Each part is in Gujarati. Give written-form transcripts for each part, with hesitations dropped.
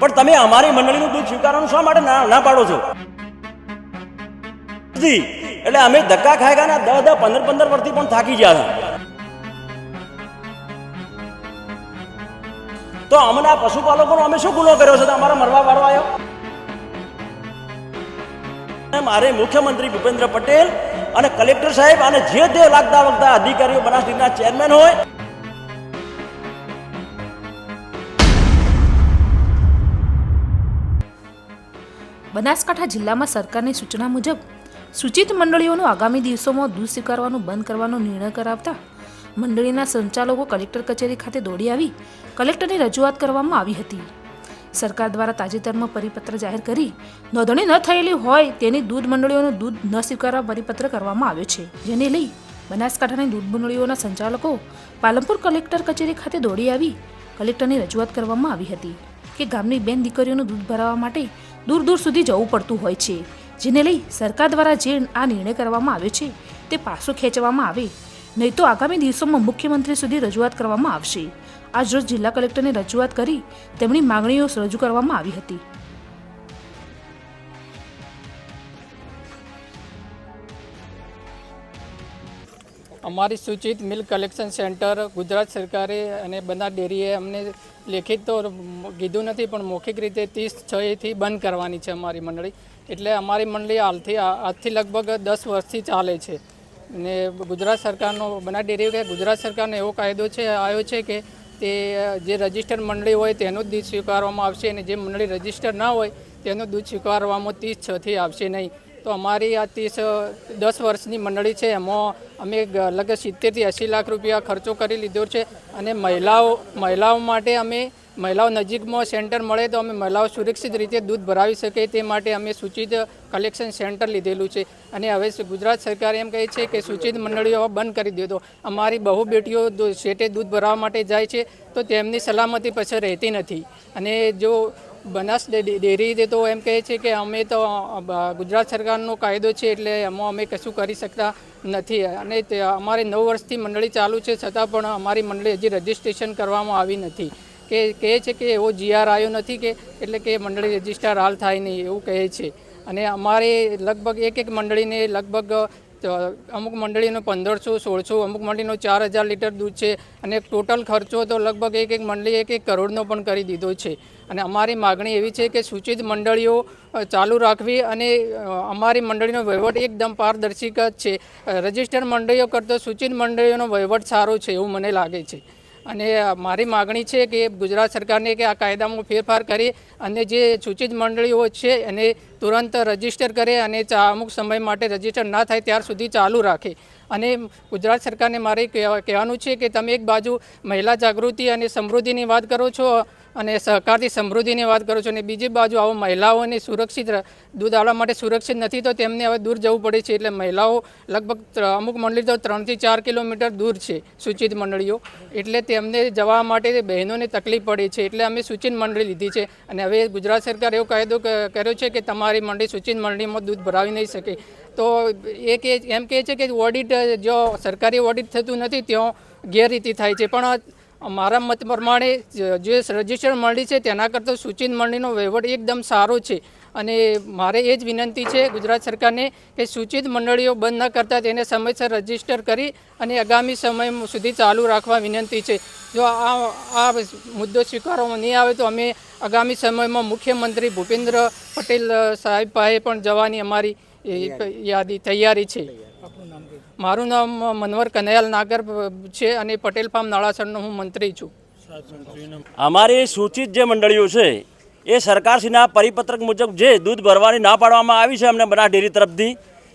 પણ તમે અમારી મંડળીનું દૂધ સ્વીકારવાનું શા માટે ના પાડો છો? એટલે અમે ધક્કા ખાઈ ગયા 10 15 વર્ષથી પણ થાકી ગયા હતા. તો અમને આ પશુપાલકોનો અમે શું ગુનો કર્યો છે? અમારા મરવા વાળો આવ્યો. મારે મુખ્યમંત્રી ભૂપેન્દ્ર પટેલ અને કલેક્ટર સાહેબ અને જે તે લાગતા વખતા અધિકારીઓ બનાસ ડેરીના ચેરમેન હોય, બનાસકાંઠા જિલ્લામાં સરકારની સૂચના મુજબ સૂચિત મંડળીઓનું આગામી દિવસોમાં દૂધ સ્વીકારવાનું બંધ કરવાનો નિર્ણય કરાવતા મંડળીના સંચાલકો કલેક્ટર કચેરી ખાતે દોડી આવી કલેક્ટરની રજૂઆત કરવામાં આવી હતી. સરકાર દ્વારા તાજેતરમાં પરિપત્ર જાહેર કરી નોંધણી ન થયેલી હોય તેની દૂધ મંડળીઓનું દૂધ ન સ્વીકારવા પરિપત્ર કરવામાં આવ્યો છે, જેને લઈ બનાસકાંઠાની દૂધ મંડળીઓના સંચાલકો પાલનપુર કલેક્ટર કચેરી ખાતે દોડી આવી કલેક્ટરની રજૂઆત કરવામાં આવી હતી કે ગામની બેન દીકરીઓનું દૂધ ભરાવવા માટે દૂર દૂર સુધી જવું પડતું હોય છે, જેને લઈ સરકાર દ્વારા જે આ નિર્ણય કરવામાં આવ્યો છે તે પાછો ખેંચવામાં આવે, નહીં તો આગામી દિવસોમાં મુખ્યમંત્રી સુધી રજૂઆત કરવામાં આવશે. આજરોજ જિલ્લા કલેક્ટરને રજૂઆત કરી તેમની માંગણીઓ રજૂ કરવામાં આવી હતી. અમારી સૂચિત મિલ્ક કલેક્શન સેન્ટર ગુજરાત સરકારે અને બનાસ ડેરીએ અમને લેખિત તો કીધું નથી, પણ મૌખિક રીતે 30/6 બંધ કરવાની છે અમારી મંડળી. એટલે અમારી મંડળી આજથી લગભગ 10 વર્ષથી ચાલે છે. ને ગુજરાત સરકારનો બનાસ ડેરી કે ગુજરાત સરકારનો એવો કાયદો છે આવ્યો છે કે તે જે રજિસ્ટર મંડળી હોય તેનું જ દૂધ સ્વીકારવામાં આવશે, અને જે મંડળી રજિસ્ટર ના હોય તેનું દૂધ સ્વીકારવામાં 30/6 આવશે નહીં. તો અમારી આ 10 વર્ષની મંડળી છે, એમાં અમે લગભગ 70 થી 80 લાખ રૂપિયા ખર્ચો કરી લીધો છે. અને મહિલાઓ માટે અમે મહિલાઓ નજીકમાં સેન્ટર મળે તો અમે મહિલાઓ સુરક્ષિત રીતે દૂધ ભરાવી શકે તે માટે અમે સૂચિત કલેક્શન સેન્ટર લીધેલું છે. અને હવે ગુજરાત સરકાર એમ કહે છે કે સૂચિત મંડળીઓ બંધ કરી દે તો અમારી બહુ બેટીઓ શેઠે દૂધ ભરાવવા માટે જાય છે તો તેમની સલામતી પછી રહેતી નથી. અને જો બનાસ ડેરી તો એમ કહે છે કે અમે તો ગુજરાત સરકારનો કાયદો છે એટલે એમાં અમે કશું કરી શકતા નથી. અને અમારે 9 વર્ષથી મંડળી ચાલુ છે, છતાં પણ અમારી મંડળી હજી રજિસ્ટ્રેશન કરવામાં આવી નથી. કે કહે છે કે એવો GR આવ્યો નથી કે એટલે કે મંડળી રજિસ્ટર હાલ થાય નહીં એવું કહે છે. અને અમારે લગભગ એક મંડળીને લગભગ અમુક મંડળીનો 1500-1600, અમુક મંડળીનો 4000 લીટર દૂધ છે. અને ટોટલ ખર્ચો તો લગભગ એક મંડળી 1 કરોડનો પણ કરી દીધો છે. અને અમારી માગણી એવી છે કે સૂચિત મંડળીઓ ચાલુ રાખવી અને અમારી મંડળીનો વહીવટ એકદમ પારદર્શક જ છે. રજિસ્ટર મંડળીઓ કરતાં સૂચિત મંડળીઓનો વહીવટ સારો છે એવું મને લાગે છે. અને મારી માગણી છે કે ગુજરાત સરકારને કે આ કાયદામાં ફેરફાર કરી અને જે સૂચિત મંડળીઓ છે એને તુરંત રજિસ્ટર કરે અને અમુક સમય માટે રજિસ્ટર ના થાય ત્યાર સુધી ચાલુ રાખે. અને ગુજરાત સરકારને મારે કહેવાનું છે કે તમે એક બાજુ મહિલા જાગૃતિ અને સમૃદ્ધિની વાત કરો છો અને સહકારથી સમૃદ્ધિની વાત કરો છો, અને બીજી બાજુ આવો મહિલાઓને સુરક્ષિત દૂધ આવવા માટે સુરક્ષિત નથી તો તેમને હવે દૂર જવું પડે છે. એટલે મહિલાઓ લગભગ અમુક મંડળી તો 3 થી 4 કિલોમીટર દૂર છે સૂચિત મંડળીઓ, એટલે તેમને જવા માટે બહેનોને તકલીફ પડે છે. એટલે અમે સૂચિત મંડળી લીધી છે. અને હવે ગુજરાત સરકાર એવો કાયદો કર્યો છે કે તમારી મંડળી સૂચિત મંડળીમાં દૂધ ભરાવી નહીં શકે. તો એમ કહે છે કે ઓડિટ જો સરકારી ઓડિટ થતું નથી ત્યાં ગેરરીતિ થાય છે. પણ મારા મત પ્રમાણે જે રજિસ્ટર્ડ મંડળી છે તેના કરતાં સૂચિત મંડળીનો વહીવટ એકદમ સારો છે. અને મારે એ જ વિનંતી છે ગુજરાત સરકારને કે સૂચિત મંડળીઓ બંધ ન કરતાં તેને સમયસર રજિસ્ટર કરી અને આગામી સમય સુધી ચાલુ રાખવા વિનંતી છે. જો આ મુદ્દો સ્વીકારવામાં નહીં આવે તો અમે આગામી સમયમાં મુખ્યમંત્રી ભૂપેન્દ્ર પટેલ સાહેબ પાસે પણ જવાની અમારી તૈયારી છે. મારું નામ મનવર કનૈયાલ નાગર છે અને પટેલ ફાર્મ નાળાસરનો હું મંત્રી છું. અમારી સૂચિત જે મંડળીઓ છે એ સરકારશ્રીના પરિપત્રક મુજબ જે દૂધ ભરવાની ના પાડવામાં આવી છે અમને બનાસ ડેરી તરફથી,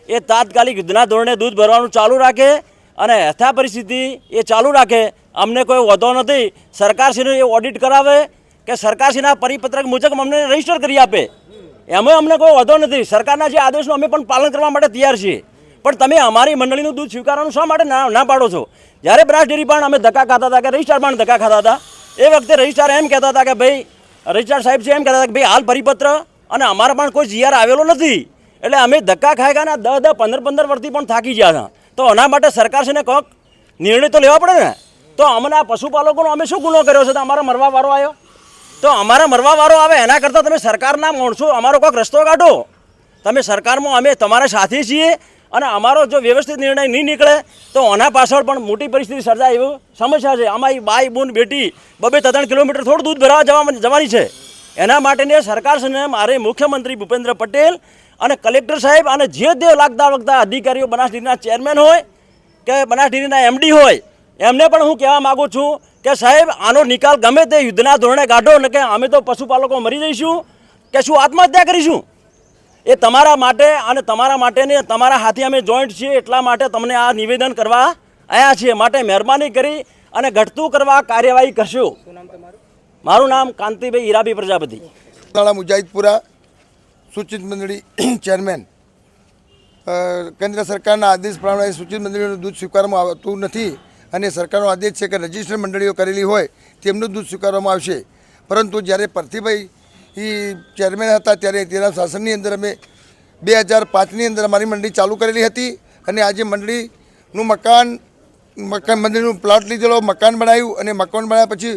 એ તાત્કાલિક યુદ્ધના ધોરણે દૂધ ભરવાનું ચાલુ રાખે અને યથા પરિસ્થિતિ એ ચાલુ રાખે. અમને કોઈ વધો નથી. સરકારશ્રીને એ ઓડિટ કરાવે કે સરકારશ્રીના પરિપત્રક મુજબ અમને રજીસ્ટર કરી આપે, એમાં અમને કોઈ વધો નથી. સરકારના જે આદેશનું અમે પણ પાલન કરવા માટે તૈયાર છીએ. પણ તમે અમારી મંડળીનું દૂધ સ્વીકારવાનું શા માટે ના પાડો છો? જ્યારે બનાસ ડેરી પણ અમે ધક્કા ખાતા હતા કે રજિસ્ટ્રાર પણ ધક્કા ખાતા હતા, એ વખતે રજિસ્ટ્રાર એમ કહેતા હતા કે ભાઈ રજિસ્ટ્રાર સાહેબ છે એમ કહેતા હતા કે ભાઈ હાલ પરિપત્ર અને અમારા પણ કોઈ GR આવેલો નથી. એટલે અમે ધક્કા ખાઈ ગયા 10 15 વર્ષથી પણ થાકી ગયા હતા. તો એના માટે સરકારશ્રીને કોઈક નિર્ણય તો લેવા પડે ને. તો અમને આ પશુપાલકોનો અમે શું ગુનો કર્યો છે? તો અમારા મરવા વાળો આવ્યો. તો અમારા મરવાવાળો આવે એના કરતાં તમે સરકારના માણસો અમારો કોઈક રસ્તો કાઢો. તમે સરકારમાં અમે તમારા સાથે છીએ અને અમારો જો વ્યવસ્થિત નિર્ણય નહીં નીકળે તો આના પાછળ પણ મોટી પરિસ્થિતિ સર્જાય એવું સમસ્યા છે. આમાં બાઈ બૂન બેટી 2-3 કિલોમીટર થોડું દૂધ ભરાવા જવાની છે. એના માટેની સરકારશ્રીને મારે મુખ્યમંત્રી ભૂપેન્દ્ર પટેલ અને કલેક્ટર સાહેબ અને જે તે લાગતા અધિકારીઓ બનાસ ડેરીના ચેરમેન હોય કે બનાસ ડેરીના એમડી હોય એમને પણ હું કહેવા માગું છું કે સાહેબ આનો નિકાલ ગમે તે યુદ્ધના ધોરણે કાઢો ને કે અમે તો પશુપાલકો મરી જઈશું કે શું આત્મહત્યા કરીશું. એ તમારા માટે અને તમારા માટે ને તમારા હાથે અમે જોઈન્ટ છીએ એટલા માટે તમને આ નિવેદન કરવા આવ્યા છીએ. માટે મહેરબાની કરી અને ઘટતું કરવા કાર્યવાહી કરશો. મારું નામ કાંતિભાઈ હીરાભાઈ પ્રજાપતિ, મુજાહિદપુરા સૂચિત મંડળી ચેરમેન. કેન્દ્ર સરકારના આદેશ પ્રમાણે સૂચિત મંડળીઓનું દૂધ સ્વીકારવામાં આવતું નથી અને સરકારનો આદેશ છે કે રજિસ્ટર્ડ મંડળીઓ કરેલી હોય તેમનું દૂધ સ્વીકારવામાં આવશે. પરંતુ જ્યારે પરથીભાઈ ચેરમેન હતા ત્યારે તેના શાસનની અંદર અમે 2005ની અંદર અમારી મંડળી ચાલુ કરેલી હતી અને આજે મંડળીનું મંડળીનું પ્લોટ લીધેલો, મકાન બનાવ્યું અને મકાન બનાવ્યા પછી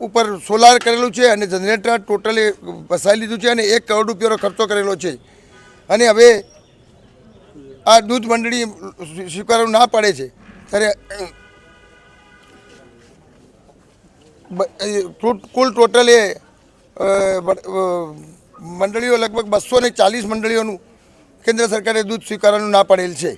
ઉપર સોલાર કરેલું છે અને જનરેટર ટોટલી વસાવી લીધું છે અને 1 કરોડ રૂપિયાનો ખર્ચો કરેલો છે. અને હવે આ દૂધ મંડળી સ્વીકારવું ના પડે છે ત્યારે કુલ ટોટલ મંડળીઓ લગભગ 240 મંડળીઓનું કેન્દ્ર સરકારે દૂધ સ્વીકારવાનું ના પડેલ છે.